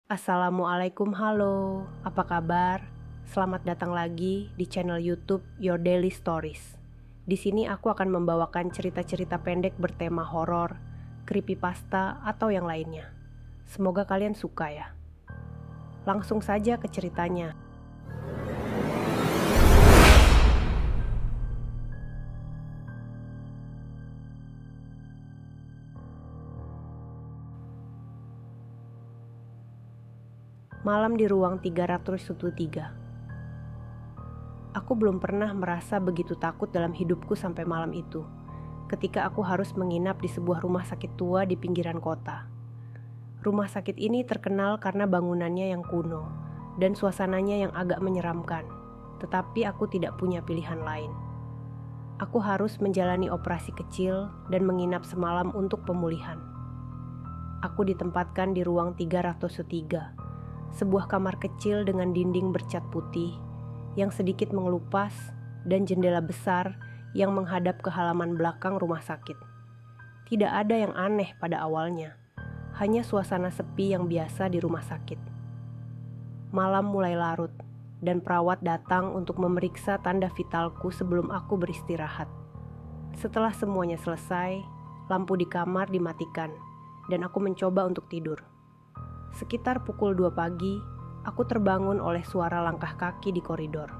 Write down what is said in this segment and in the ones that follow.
Assalamualaikum, halo. Apa kabar? Selamat datang lagi di channel YouTube Your Daily Stories. Di sini aku akan membawakan cerita-cerita pendek bertema horor, creepypasta, atau yang lainnya. Semoga kalian suka ya. Langsung saja ke ceritanya. Malam di ruang 313. Aku belum pernah merasa begitu takut dalam hidupku sampai malam itu, ketika aku harus menginap di sebuah rumah sakit tua di pinggiran kota. Rumah sakit ini terkenal karena bangunannya yang kuno dan suasananya yang agak menyeramkan, tetapi aku tidak punya pilihan lain. Aku harus menjalani operasi kecil dan menginap semalam untuk pemulihan. Aku ditempatkan di ruang 303, sebuah kamar kecil dengan dinding bercat putih yang sedikit mengelupas dan jendela besar yang menghadap ke halaman belakang rumah sakit. Tidak ada yang aneh pada awalnya, hanya suasana sepi yang biasa di rumah sakit. Malam mulai larut dan perawat datang untuk memeriksa tanda vitalku sebelum aku beristirahat. Setelah semuanya selesai, lampu di kamar dimatikan dan aku mencoba untuk tidur. Sekitar pukul 2 pagi, aku terbangun oleh suara langkah kaki di koridor.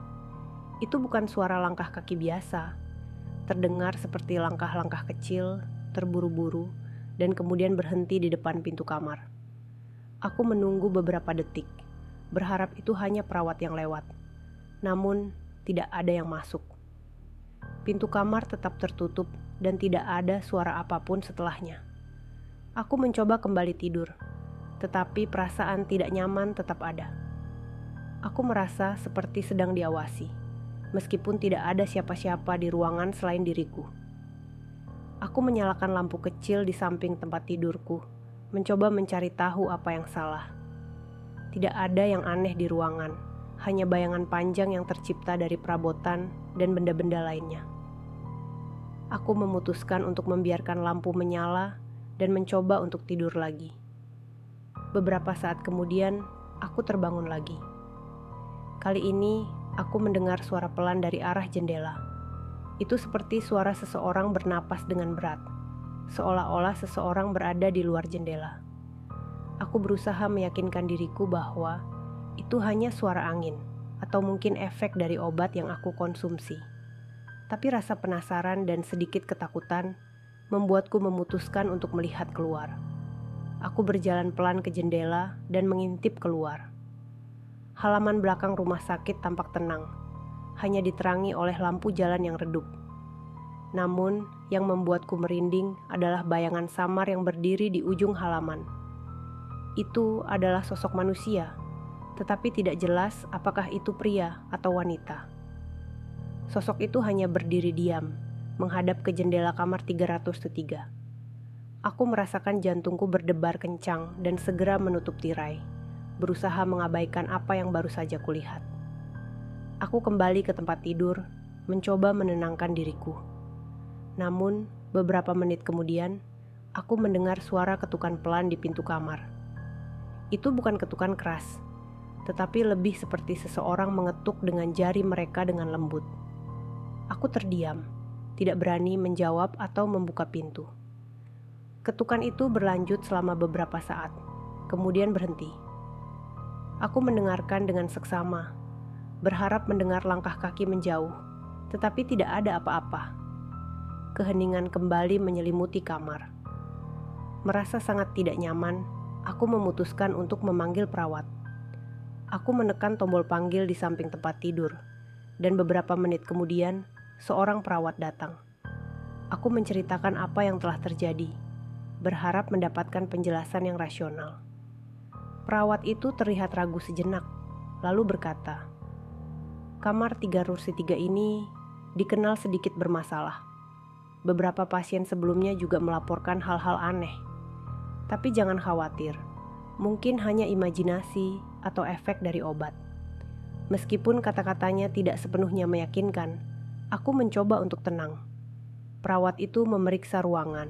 Itu bukan suara langkah kaki biasa. Terdengar seperti langkah-langkah kecil, terburu-buru, dan kemudian berhenti di depan pintu kamar. Aku menunggu beberapa detik, berharap itu hanya perawat yang lewat. Namun, tidak ada yang masuk. Pintu kamar tetap tertutup dan tidak ada suara apapun setelahnya. Aku mencoba kembali tidur, tetapi perasaan tidak nyaman tetap ada. Aku merasa seperti sedang diawasi, meskipun tidak ada siapa-siapa di ruangan selain diriku. Aku menyalakan lampu kecil di samping tempat tidurku, mencoba mencari tahu apa yang salah. Tidak ada yang aneh di ruangan, hanya bayangan panjang yang tercipta dari perabotan dan benda-benda lainnya. Aku memutuskan untuk membiarkan lampu menyala dan mencoba untuk tidur lagi. Beberapa saat kemudian, aku terbangun lagi. Kali ini, aku mendengar suara pelan dari arah jendela. Itu seperti suara seseorang bernapas dengan berat, seolah-olah seseorang berada di luar jendela. Aku berusaha meyakinkan diriku bahwa itu hanya suara angin, atau mungkin efek dari obat yang aku konsumsi. Tapi rasa penasaran dan sedikit ketakutan membuatku memutuskan untuk melihat keluar. Aku berjalan pelan ke jendela dan mengintip keluar. Halaman belakang rumah sakit tampak tenang, hanya diterangi oleh lampu jalan yang redup. Namun, yang membuatku merinding adalah bayangan samar yang berdiri di ujung halaman. Itu adalah sosok manusia, tetapi tidak jelas apakah itu pria atau wanita. Sosok itu hanya berdiri diam, menghadap ke jendela kamar 303. Aku merasakan jantungku berdebar kencang dan segera menutup tirai, berusaha mengabaikan apa yang baru saja kulihat. Aku kembali ke tempat tidur, mencoba menenangkan diriku. Namun, beberapa menit kemudian, aku mendengar suara ketukan pelan di pintu kamar. Itu bukan ketukan keras, tetapi lebih seperti seseorang mengetuk dengan jari mereka dengan lembut. Aku terdiam, tidak berani menjawab atau membuka pintu. Ketukan itu berlanjut selama beberapa saat, kemudian berhenti. Aku mendengarkan dengan seksama, berharap mendengar langkah kaki menjauh, tetapi tidak ada apa-apa. Keheningan kembali menyelimuti kamar. Merasa sangat tidak nyaman, aku memutuskan untuk memanggil perawat. Aku menekan tombol panggil di samping tempat tidur, dan beberapa menit kemudian, seorang perawat datang. Aku menceritakan apa yang telah terjadi, berharap mendapatkan penjelasan yang rasional. Perawat itu terlihat ragu sejenak, lalu berkata, "Kamar 303 ini dikenal sedikit bermasalah. Beberapa pasien sebelumnya juga melaporkan hal-hal aneh. Tapi jangan khawatir, mungkin hanya imajinasi atau efek dari obat." Meskipun kata-katanya tidak sepenuhnya meyakinkan, aku mencoba untuk tenang. Perawat itu memeriksa ruangan,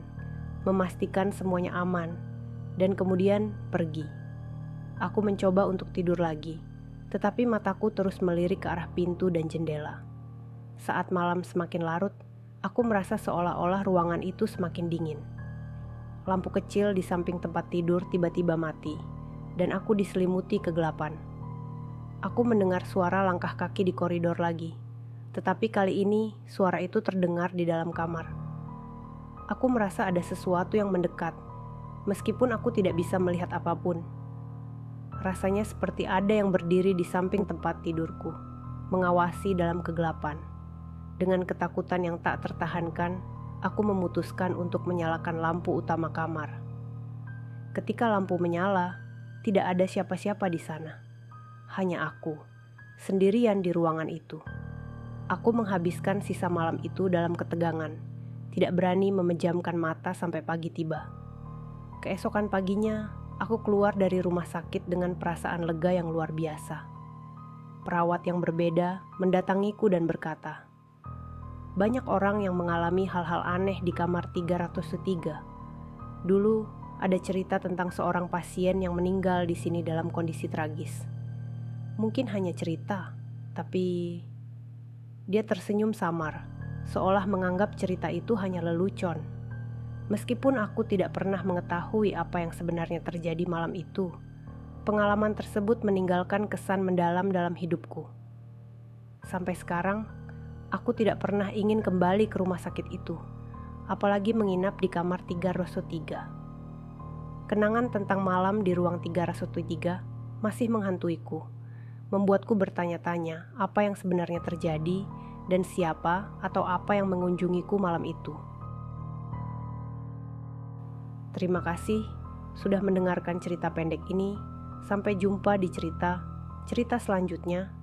memastikan semuanya aman, dan kemudian pergi. Aku mencoba untuk tidur lagi, tetapi mataku terus melirik ke arah pintu dan jendela. Saat malam semakin larut, aku merasa seolah-olah ruangan itu semakin dingin. Lampu kecil di samping tempat tidur tiba-tiba mati, dan aku diselimuti kegelapan. Aku mendengar suara langkah kaki di koridor lagi, tetapi kali ini suara itu terdengar di dalam kamar. Aku merasa ada sesuatu yang mendekat, meskipun aku tidak bisa melihat apapun. Rasanya seperti ada yang berdiri di samping tempat tidurku, mengawasi dalam kegelapan. Dengan ketakutan yang tak tertahankan, aku memutuskan untuk menyalakan lampu utama kamar. Ketika lampu menyala, tidak ada siapa-siapa di sana. Hanya aku, sendirian di ruangan itu. Aku menghabiskan sisa malam itu dalam ketegangan, tidak berani memejamkan mata sampai pagi tiba. Keesokan paginya, aku keluar dari rumah sakit dengan perasaan lega yang luar biasa. Perawat yang berbeda mendatangiku dan berkata, "Banyak orang yang mengalami hal-hal aneh di kamar 303. Dulu ada cerita tentang seorang pasien yang meninggal di sini dalam kondisi tragis. Mungkin hanya cerita, tapi..." Dia tersenyum samar, seolah menganggap cerita itu hanya lelucon. Meskipun aku tidak pernah mengetahui apa yang sebenarnya terjadi malam itu, pengalaman tersebut meninggalkan kesan mendalam dalam hidupku. Sampai sekarang, aku tidak pernah ingin kembali ke rumah sakit itu, apalagi menginap di kamar 303. Kenangan tentang malam di ruang 303 masih menghantuiku, membuatku bertanya-tanya apa yang sebenarnya terjadi dan siapa atau apa yang mengunjungiku malam itu. Terima kasih sudah mendengarkan cerita pendek ini. Sampai jumpa di cerita selanjutnya.